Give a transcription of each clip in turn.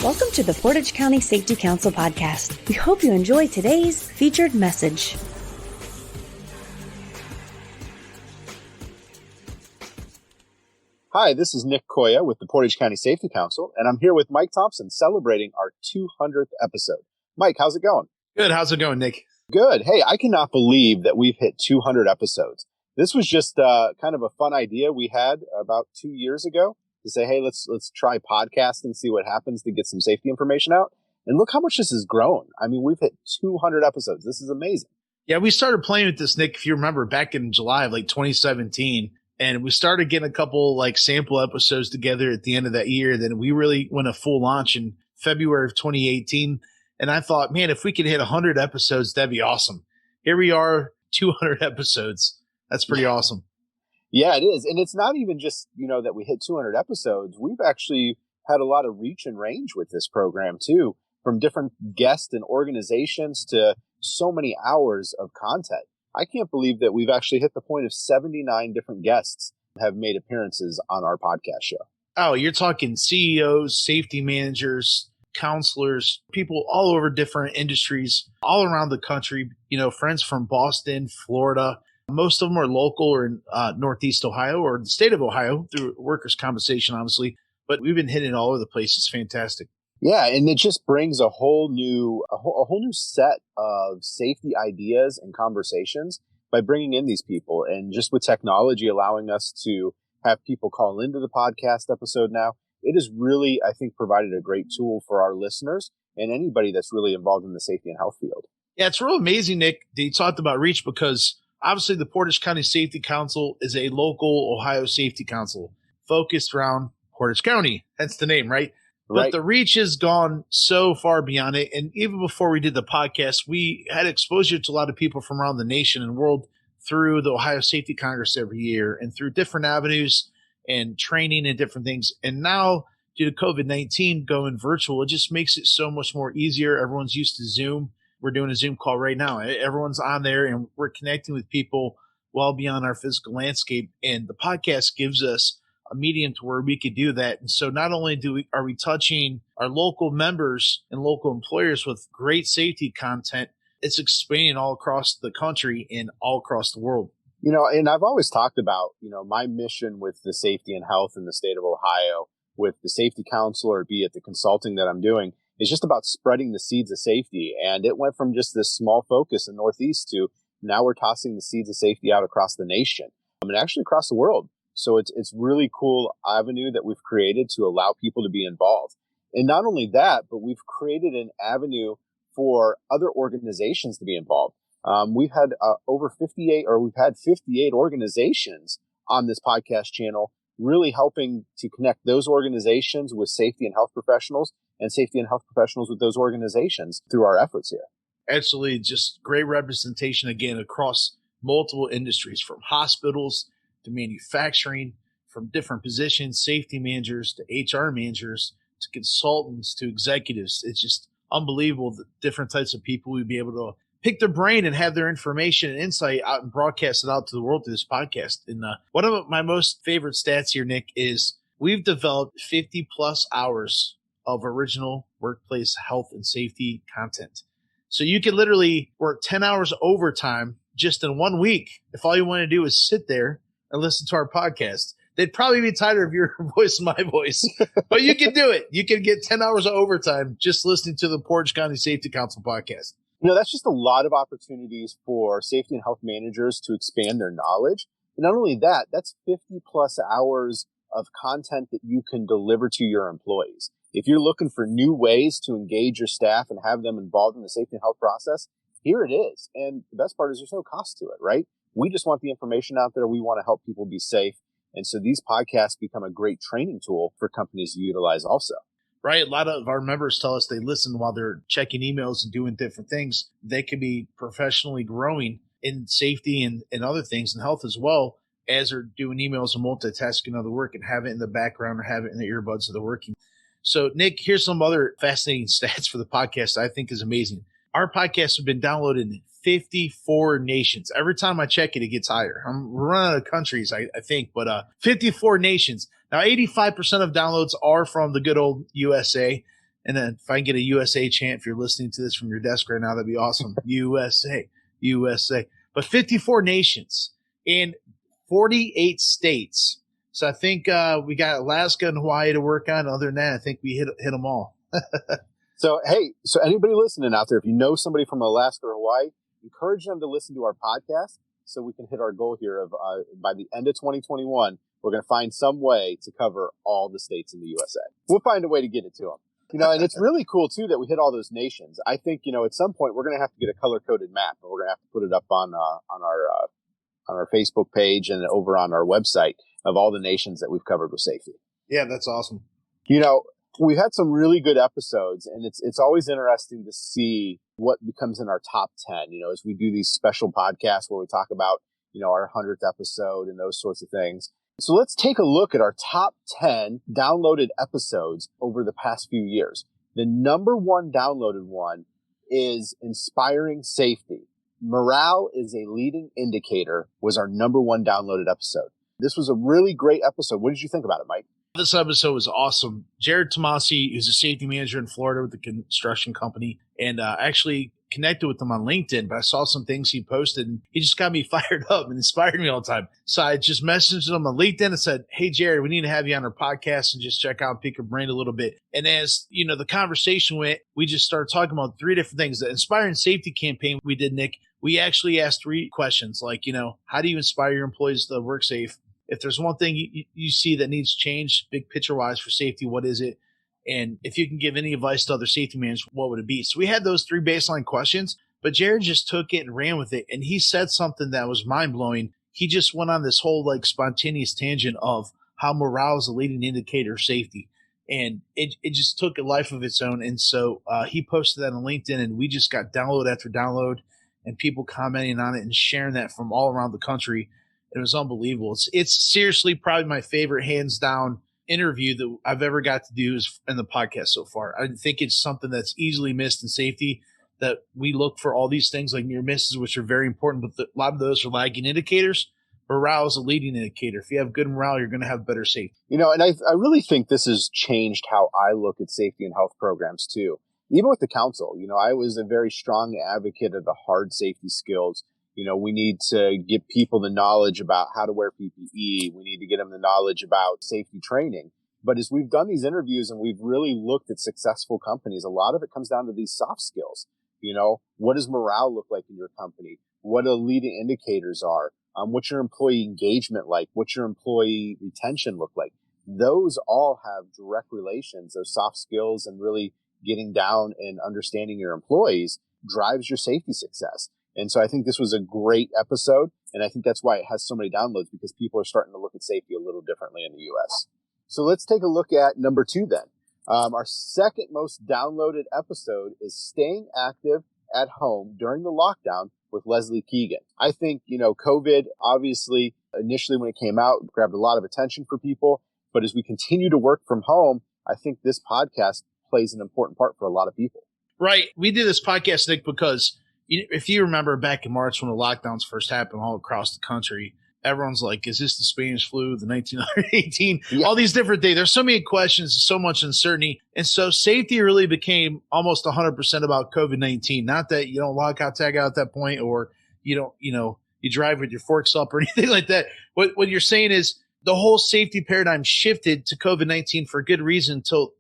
Welcome to the Portage County Safety Council podcast. We hope you enjoy today's featured message. Hi, this is Nick Koya with the Portage County Safety Council, and I'm here with Mike Thompson celebrating our 200th episode. Mike, how's it going? Good. How's it going, Nick? Good. Hey, I cannot believe that we've hit 200 episodes. This was just kind of a fun idea we had about 2 years ago to say, hey, let's try podcasting, see what happens to get some safety information out. And look how much this has grown. I mean, we've hit 200 episodes. This is amazing. Yeah, we started playing with this, Nick, if you remember, back in July of 2017. And we started getting a couple sample episodes together at the end of that year. Then we really went a full launch in February of 2018. And I thought, man, if we could hit 100 episodes, that'd be awesome. Here we are, 200 episodes. That's pretty awesome. Yeah, it is. And it's not even just, that we hit 200 episodes. We've actually had a lot of reach and range with this program too, from different guests and organizations to so many hours of content. I can't believe that we've actually hit the point of 79 different guests have made appearances on our podcast show. Oh, you're talking CEOs, safety managers, counselors, people all over different industries, all around the country, friends from Boston, Florida. Most of them are local or in Northeast Ohio or the state of Ohio through workers' compensation, obviously. But we've been hitting all over the place. It's fantastic. Yeah, and it just brings a whole new set of safety ideas and conversations by bringing in these people. And just with technology allowing us to have people call into the podcast episode now, it has really, I think, provided a great tool for our listeners and anybody that's really involved in the safety and health field. Yeah, it's real amazing, Nick, that you talked about reach because obviously the Portage County Safety Council is a local Ohio safety council focused around Portage County. That's the name, right? But the reach has gone so far beyond it. And even before we did the podcast, we had exposure to a lot of people from around the nation and world through the Ohio Safety Congress every year and through different avenues and training and different things. And now, due to COVID-19 going virtual, it just makes it so much more easier. Everyone's used to Zoom. We're doing a Zoom call right now. Everyone's on there and we're connecting with people well beyond our physical landscape. And the podcast gives us a medium to where we could do that. And so not only are we touching our local members and local employers with great safety content, it's expanding all across the country and all across the world. And I've always talked about, my mission with the safety and health in the state of Ohio, with the safety council or be it the consulting that I'm doing, is just about spreading the seeds of safety. And it went from just this small focus in Northeast to now we're tossing the seeds of safety out across the nation and actually across the world. So it's really cool avenue that we've created to allow people to be involved. And not only that, but we've created an avenue for other organizations to be involved. We've had 58 organizations on this podcast channel, really helping to connect those organizations with safety and health professionals and safety and health professionals with those organizations through our efforts here. Absolutely. Just great representation, again, across multiple industries, from hospitals to manufacturing, from different positions, safety managers to HR managers to consultants to executives. It's just unbelievable the different types of people we'd be able to pick their brain and have their information and insight out and broadcast it out to the world through this podcast. And one of my most favorite stats here, Nick, is we've developed 50 plus hours of original workplace health and safety content. So you can literally work 10 hours overtime just in 1 week if all you want to do is sit there and listen to our podcast. They'd probably be tired of your voice and my voice, but you can do it. You can get 10 hours of overtime just listening to the Portage County Safety Council podcast. That's just a lot of opportunities for safety and health managers to expand their knowledge. And not only that, that's 50 plus hours of content that you can deliver to your employees. If you're looking for new ways to engage your staff and have them involved in the safety and health process, here it is. And the best part is there's no cost to it, right? We just want the information out there. We want to help people be safe. And so these podcasts become a great training tool for companies to utilize also. Right. A lot of our members tell us they listen while they're checking emails and doing different things. They can be professionally growing in safety and other things and health as well as they're doing emails and multitasking other work and have it in the background or have it in the earbuds that they're working. So, Nick, here's some other fascinating stats for the podcast I think is amazing. Our podcasts have been downloaded in 54 nations. Every time I check it, it gets higher. We're running out of countries, I think, but 54 nations. Now, 85% of downloads are from the good old USA, And then if I can get a USA chant, if you're listening to this from your desk right now, that'd be awesome. USA, USA. But 54 nations in 48 states. So I think we got Alaska and Hawaii to work on. Other than that, I think we hit them all. So, hey, so anybody listening out there, if you know somebody from Alaska or Hawaii, encourage them to listen to our podcast so we can hit our goal here of by the end of 2021, we're going to find some way to cover all the states in the USA. We'll find a way to get it to them. And it's really cool, too, that we hit all those nations. I think, at some point we're going to have to get a color-coded map, and we're going to have to put it up on our Facebook page and over on our website of all the nations that we've covered with safety. Yeah, that's awesome. We've had some really good episodes, and it's always interesting to see what becomes in our top 10, as we do these special podcasts where we talk about, our 100th episode and those sorts of things. So let's take a look at our top 10 downloaded episodes over the past few years. The number one downloaded one is Inspiring Safety. Morale is a leading indicator was our number one downloaded episode. This was a really great episode. What did you think about it, Mike? This episode was awesome. Jared Tomasi is a safety manager in Florida with the construction company, and actually connected with him on LinkedIn, but I saw some things he posted, and he just got me fired up and inspired me all the time. So I just messaged him on LinkedIn and said, hey, Jared, we need to have you on our podcast and just check out and pick your brain a little bit. And as, the conversation went, we just started talking about three different things. The Inspiring Safety campaign we did, Nick, we actually asked three questions like, how do you inspire your employees to work safe? If there's one thing you see that needs change, big picture-wise for safety, what is it? And if you can give any advice to other safety managers, what would it be? So we had those three baseline questions, but Jared just took it and ran with it. And he said something that was mind-blowing. He just went on this whole spontaneous tangent of how morale is a leading indicator of safety. And it just took a life of its own. And so he posted that on LinkedIn, and we just got download after download and people commenting on it and sharing that from all around the country. It was unbelievable. It's seriously probably my favorite, hands down, interview that I've ever got to do in the podcast so far. I think it's something that's easily missed in safety, that we look for all these things like near misses, which are very important, but a lot of those are lagging indicators. Morale is a leading indicator. If you have good morale, you're going to have better safety. And I really think this has changed how I look at safety and health programs too. Even with the council, I was a very strong advocate of the hard safety skills. We need to give people the knowledge about how to wear PPE. We need to get them the knowledge about safety training. But as we've done these interviews and we've really looked at successful companies, a lot of it comes down to these soft skills. What does morale look like in your company? What the leading indicators are? What's your employee engagement like? What's your employee retention look like? Those all have direct relations. Those soft skills and really getting down and understanding your employees drives your safety success. And so I think this was a great episode, and I think that's why it has so many downloads, because people are starting to look at safety a little differently in the U.S. So let's take a look at number 2 then. Our second most downloaded episode is Staying Active at Home During the Lockdown with Leslie Keegan. I think, COVID, obviously, initially when it came out, grabbed a lot of attention for people. But as we continue to work from home, I think this podcast plays an important part for a lot of people. Right. We did this podcast, Nick, because if you remember back in March when the lockdowns first happened all across the country, everyone's like, is this the Spanish flu, the 1918, all these different things. There's so many questions, so much uncertainty. And so safety really became almost 100% about COVID-19. Not that you don't lock out, tag out at that point, or you drive with your forks up or anything like that. What you're saying is the whole safety paradigm shifted to COVID-19 for a good reason until,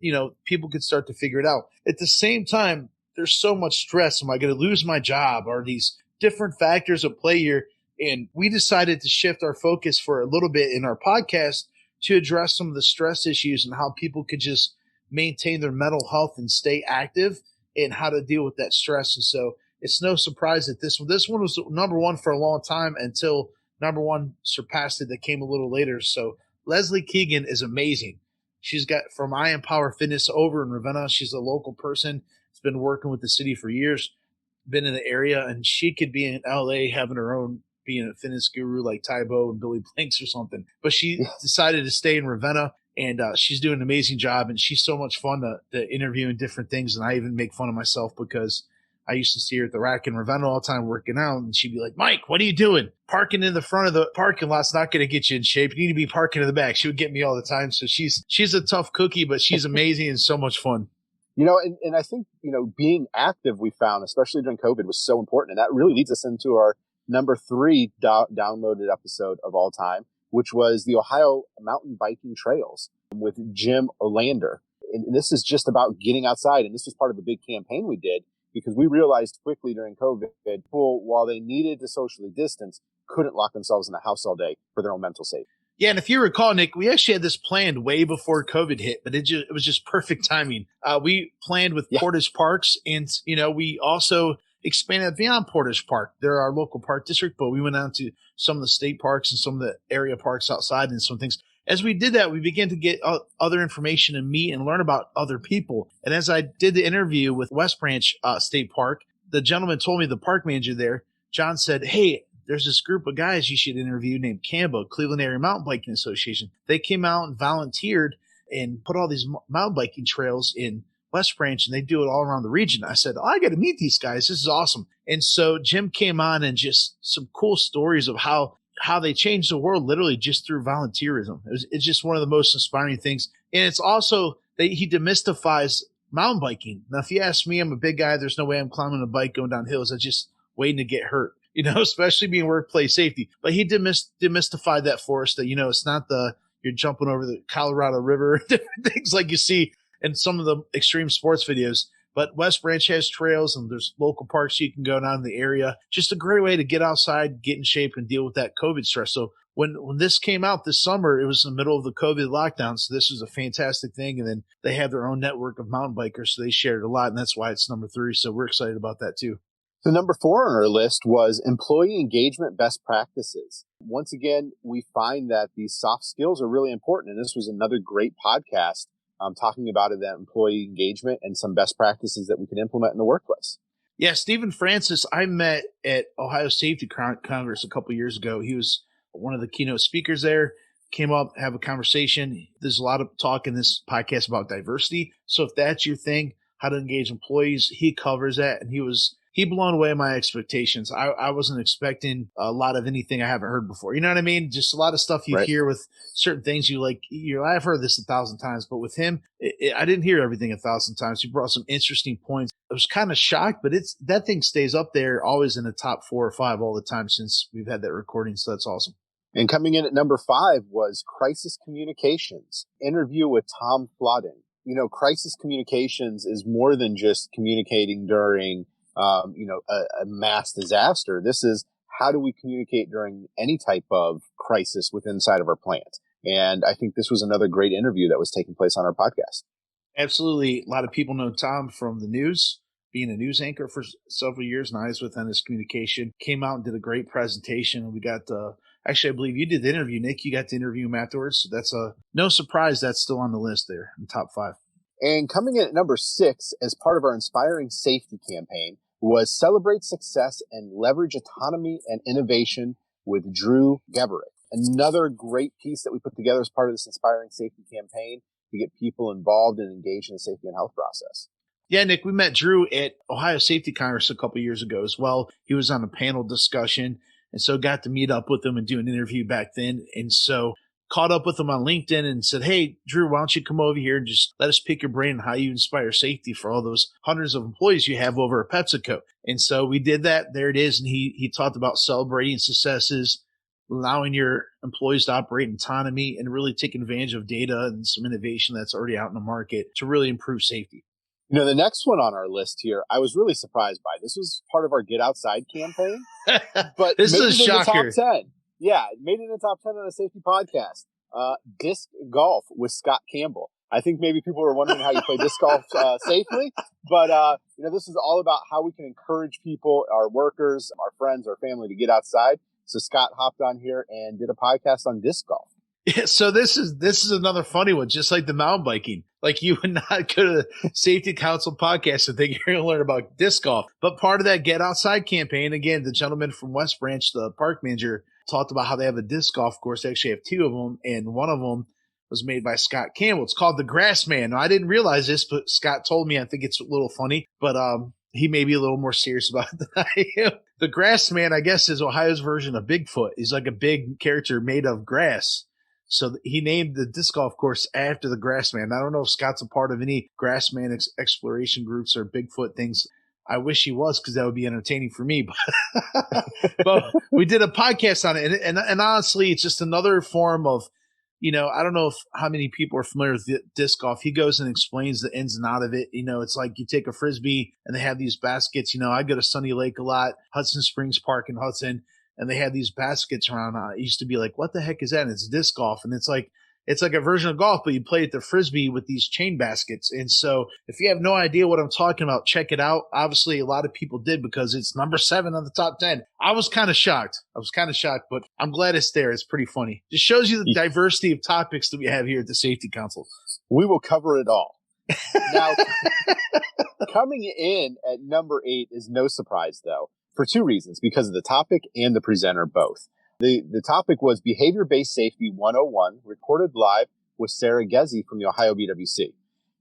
people could start to figure it out. At the same time, there's so much stress. Am I going to lose my job? Are these different factors at play here? And we decided to shift our focus for a little bit in our podcast to address some of the stress issues and how people could just maintain their mental health and stay active and how to deal with that stress. And so it's no surprise that this one was number one for a long time until number one surpassed it that came a little later. So Leslie Keegan is amazing. She's got from I Empower Fitness over in Ravenna. She's a local person. Has been working with the city for years, been in the area, and she could be in LA having her own, being a fitness guru like Tybo and Billy Blanks or something. But she decided to stay in Ravenna, and she's doing an amazing job, and she's so much fun to interview and different things. And I even make fun of myself because I used to see her at the rack in Ravenna all the time working out, and she'd be like, Mike, what are you doing? Parking in the front of the parking lot's not going to get you in shape. You need to be parking in the back. She would get me all the time. So she's a tough cookie, but she's amazing and so much fun. And I think, being active, we found, especially during COVID, was so important. And that really leads us into our number 3 downloaded episode of all time, which was the Ohio Mountain Biking Trails with Jim Olander. And this is just about getting outside. And this was part of a big campaign we did because we realized quickly during COVID, people, while they needed to socially distance, couldn't lock themselves in the house all day for their own mental safety. Yeah, and if you recall, Nick, we actually had this planned way before COVID hit, but it was just perfect timing. We planned with Portage Parks, and we also expanded beyond Portage Park. They're our local park district, but we went out to some of the state parks and some of the area parks outside and some things. As we did that, we began to get other information and meet and learn about other people. And as I did the interview with West Branch State Park, the gentleman told me, the park manager there, John, said, hey, there's this group of guys you should interview named CAMBA, Cleveland Area Mountain Biking Association. They came out and volunteered and put all these mountain biking trails in West Branch, and they do it all around the region. I said, I got to meet these guys. This is awesome. And so Jim came on, and just some cool stories of how they changed the world literally just through volunteerism. It's just one of the most inspiring things. And it's also that he demystifies mountain biking. Now, if you ask me, I'm a big guy. There's no way I'm climbing a bike going down hills. I'm just waiting to get hurt, especially being workplace safety. But he demystified that for us that, it's not you're jumping over the Colorado River, different things like you see in some of the extreme sports videos. But West Branch has trails, and there's local parks you can go down in the area. Just a great way to get outside, get in shape, and deal with that COVID stress. So when this came out this summer, it was in the middle of the COVID lockdown. So this was a fantastic thing. And then they have their own network of mountain bikers, so they shared a lot, and that's why it's number 3. So we're excited about that too. So number 4 on our list was employee engagement best practices. Once again, we find that these soft skills are really important. And this was another great podcast talking about that employee engagement and some best practices that we can implement in the workplace. Yeah, Stephen Francis, I met at Ohio Safety Congress a couple years ago. He was one of the keynote speakers there, came up, have a conversation. There's a lot of talk in this podcast about diversity. So if that's your thing, how to engage employees, he covers that. And he blown away my expectations. I wasn't expecting a lot of anything I haven't heard before. You know what I mean? Just a lot of stuff you hear with certain things I've heard this 1,000 times, but with him, I didn't hear everything 1,000 times. He brought some interesting points. I was kind of shocked, but that thing stays up there always in the top 4 or 5 all the time since we've had that recording. So that's awesome. And coming in at number 5 was crisis communications, interview with Tom Flodden. Crisis communications is more than just communicating during a mass disaster. This is how do we communicate during any type of crisis inside of our plant. And I think this was another great interview that was taking place on our podcast. Absolutely. A lot of people know Tom from the news, being a news anchor for several years, and I was with Ennis Communication. Came out and did a great presentation. And we got actually, I believe you did the interview, Nick. You got to interview him afterwards. So that's no surprise that's still on the list there in the top 5. And coming in at number 6 as part of our Inspiring Safety campaign was Celebrate Success and Leverage Autonomy and Innovation with Drew Geberick. Another great piece that we put together as part of this Inspiring Safety campaign to get people involved and engaged in the safety and health process. Yeah, Nick, we met Drew at Ohio Safety Congress a couple years ago as well. He was on a panel discussion, and so got to meet up with him and do an interview back then. And so caught up with him on LinkedIn and said, hey, Drew, why don't you come over here and just let us pick your brain on how you inspire safety for all those hundreds of employees you have over at PepsiCo. And so we did that. There it is. And he talked about celebrating successes, allowing your employees to operate in autonomy, and really taking advantage of data and some innovation that's already out in the market to really improve safety. The next one on our list here, I was really surprised by. This was part of our Get Outside campaign, but this is a shocker. Top 10. Yeah, it made it in the top 10 on a safety podcast. Disc golf with Scott Campbell. I think maybe people were wondering how you play disc golf safely, but this is all about how we can encourage people, our workers, our friends, our family to get outside. So Scott hopped on here and did a podcast on disc golf. Yeah, so this is another funny one, just like the mountain biking. Like, you would not go to the Safety Council podcast and think you're going to learn about disc golf. But part of that Get Outside campaign, again, the gentleman from West Branch, the park manager, talked about how they have a disc golf course. They actually have 2 of them, and one of them was made by Scott Campbell. It's called the Grassman. Now, I didn't realize this, but Scott told me. I think it's a little funny, but he may be a little more serious about it than I am. The Grassman, I guess, is Ohio's version of Bigfoot. He's like a big character made of grass. So he named the disc golf course after the Grassman. I don't know if Scott's a part of any Grassman exploration groups or Bigfoot things. I wish he was, because that would be entertaining for me. But we did a podcast on it. And honestly, it's just another form of, I don't know how many people are familiar with disc golf. He goes and explains the ins and out of it. It's like you take a Frisbee and they have these baskets. I go to Sunny Lake a lot, Hudson Springs Park in Hudson, and they have these baskets around. I used to be like, what the heck is that? And it's disc golf. And it's like a version of golf, but you play at the Frisbee with these chain baskets. And so if you have no idea what I'm talking about, check it out. Obviously, a lot of people did, because it's number 7 on the top 10. I was kind of shocked, but I'm glad it's there. It's pretty funny. Just shows you the diversity of topics that we have here at the Safety Council. We will cover it all. Now, coming in at number 8 is no surprise, though, for 2 reasons, because of the topic and the presenter both. The topic was Behavior-Based Safety 101, recorded live with Sarah Gezzi from the Ohio BWC.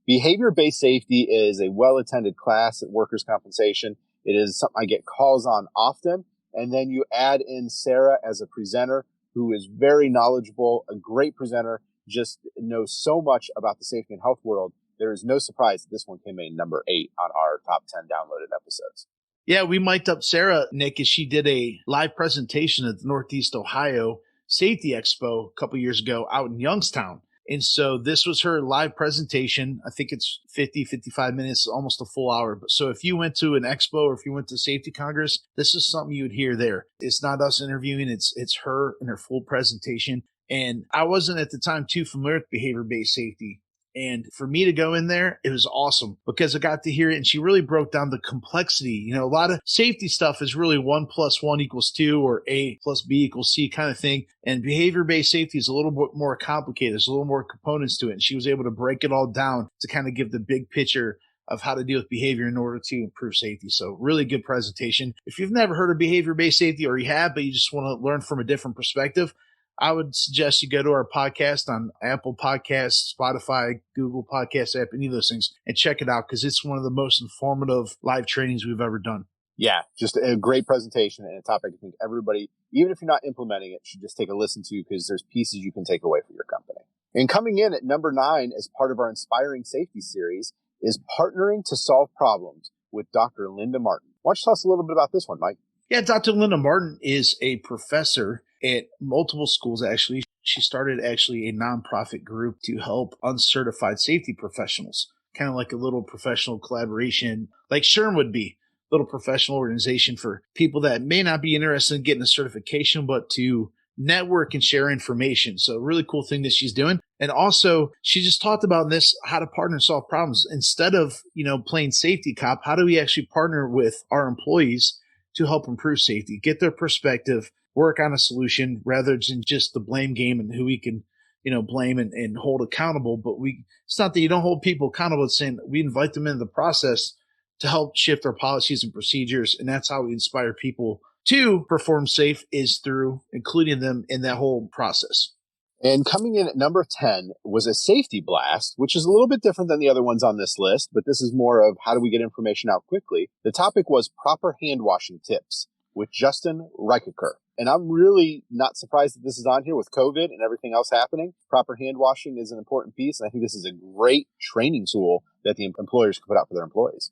Behavior-based safety is a well-attended class at workers' compensation. It is something I get calls on often. And then you add in Sarah as a presenter who is very knowledgeable, a great presenter, just knows so much about the safety and health world. There is no surprise that this one came in number 8 on our top 10 downloaded episodes. Yeah, we mic'd up Sarah, Nick, as she did a live presentation at the Northeast Ohio Safety Expo a couple years ago out in Youngstown. And so this was her live presentation. I think it's 50, 55 minutes, almost a full hour. So if you went to an expo or if you went to Safety Congress, this is something you would hear there. It's not us interviewing. It's her in her full presentation. And I wasn't at the time too familiar with behavior-based safety. And for me to go in there, it was awesome because I got to hear it. And she really broke down the complexity. A lot of safety stuff is really 1 + 1 = 2 or A + B = C kind of thing. And behavior-based safety is a little bit more complicated. There's a little more components to it. And she was able to break it all down to kind of give the big picture of how to deal with behavior in order to improve safety. So really good presentation. If you've never heard of behavior-based safety, or you have, but you just want to learn from a different perspective, I would suggest you go to our podcast on Apple Podcasts, Spotify, Google Podcasts app, any of those things, and check it out, because it's one of the most informative live trainings we've ever done. Yeah, just a great presentation and a topic I think everybody, even if you're not implementing it, should just take a listen to, because there's pieces you can take away for your company. And coming in at number 9 as part of our Inspiring Safety series is Partnering to Solve Problems with Dr. Linda Martin. Why don't you tell us a little bit about this one, Mike? Yeah, Dr. Linda Martin is a professor at multiple schools, actually. She started actually a nonprofit group to help uncertified safety professionals, kind of like a little professional collaboration, like SHRM would be, a little professional organization for people that may not be interested in getting a certification, but to network and share information. So a really cool thing that she's doing. And also, she just talked about this, how to partner and solve problems. Instead of, playing safety cop, how do we actually partner with our employees to help improve safety, get their perspective, work on a solution rather than just the blame game and who we can, blame and hold accountable. But it's not that you don't hold people accountable. It's saying we invite them into the process to help shift our policies and procedures. And that's how we inspire people to perform safe, is through including them in that whole process. And coming in at number 10 was a safety blast, which is a little bit different than the other ones on this list, but this is more of how do we get information out quickly. The topic was proper hand washing tips with Justin Reichaker. And I'm really not surprised that this is on here with COVID and everything else happening. Proper hand washing is an important piece. And I think this is a great training tool that the employers can put out for their employees.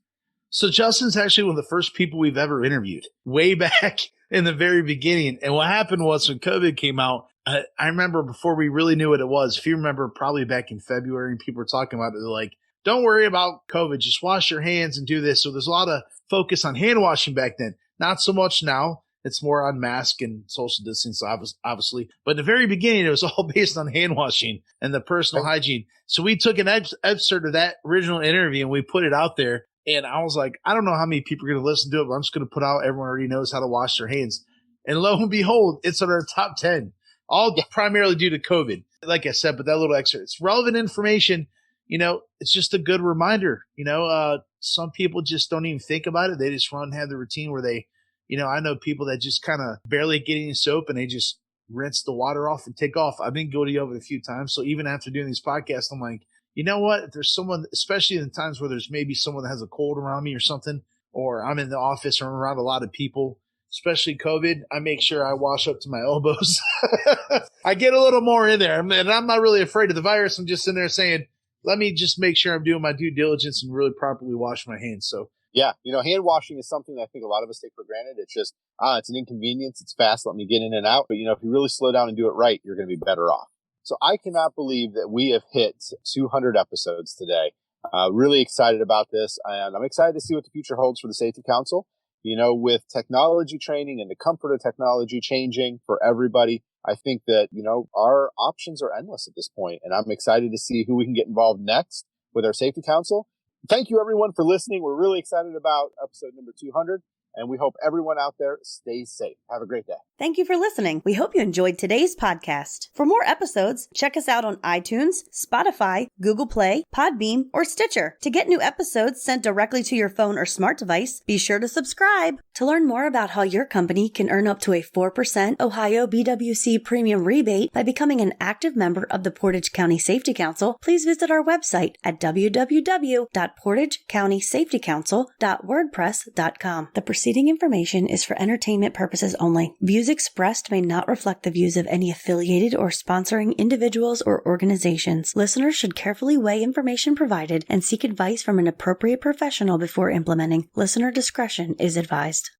So Justin's actually one of the first people we've ever interviewed, way back in the very beginning. And what happened was when COVID came out, I remember before we really knew what it was, if you remember probably back in February and people were talking about it, they're like, don't worry about COVID, just wash your hands and do this. So there's a lot of focus on hand washing back then. Not so much now. It's more on mask and social distance, obviously. But in the very beginning, it was all based on hand washing and the personal hygiene. So we took an excerpt of that original interview and we put it out there. And I was like, I don't know how many people are going to listen to it, but I'm just going to put out everyone already knows how to wash their hands. And lo and behold, it's on our top 10, all primarily due to COVID. Like I said, but that little excerpt, it's relevant information. It's just a good reminder. Some people just don't even think about it. They just have the routine where they, I know people that just kind of barely get any soap and they just rinse the water off and take off. I've been guilty of it a few times. So even after doing these podcasts, I'm like, you know what? If there's someone, especially in times where there's maybe someone that has a cold around me or something, or I'm in the office or I'm around a lot of people, especially COVID, I make sure I wash up to my elbows. I get a little more in there, and I'm not really afraid of the virus. I'm just in there saying, let me just make sure I'm doing my due diligence and really properly wash my hands. So yeah, hand washing is something that I think a lot of us take for granted. It's just, it's an inconvenience. It's fast. Let me get in and out. But, if you really slow down and do it right, you're going to be better off. So I cannot believe that we have hit 200 episodes today. Really excited about this. And I'm excited to see what the future holds for the Safety Council. With technology training and the comfort of technology changing for everybody, I think that, our options are endless at this point. And I'm excited to see who we can get involved next with our Safety Council. Thank you, everyone, for listening. We're really excited about episode number 200, and we hope everyone out there stays safe. Have a great day. Thank you for listening. We hope you enjoyed today's podcast. For more episodes, check us out on iTunes, Spotify, Google Play, Podbean, or Stitcher. To get new episodes sent directly to your phone or smart device, be sure to subscribe. To learn more about how your company can earn up to a 4% Ohio BWC premium rebate by becoming an active member of the Portage County Safety Council, please visit our website at www.portagecountysafetycouncil.wordpress.com. The preceding information is for entertainment purposes only. Views expressed may not reflect the views of any affiliated or sponsoring individuals or organizations. Listeners should carefully weigh information provided and seek advice from an appropriate professional before implementing. Listener discretion is advised.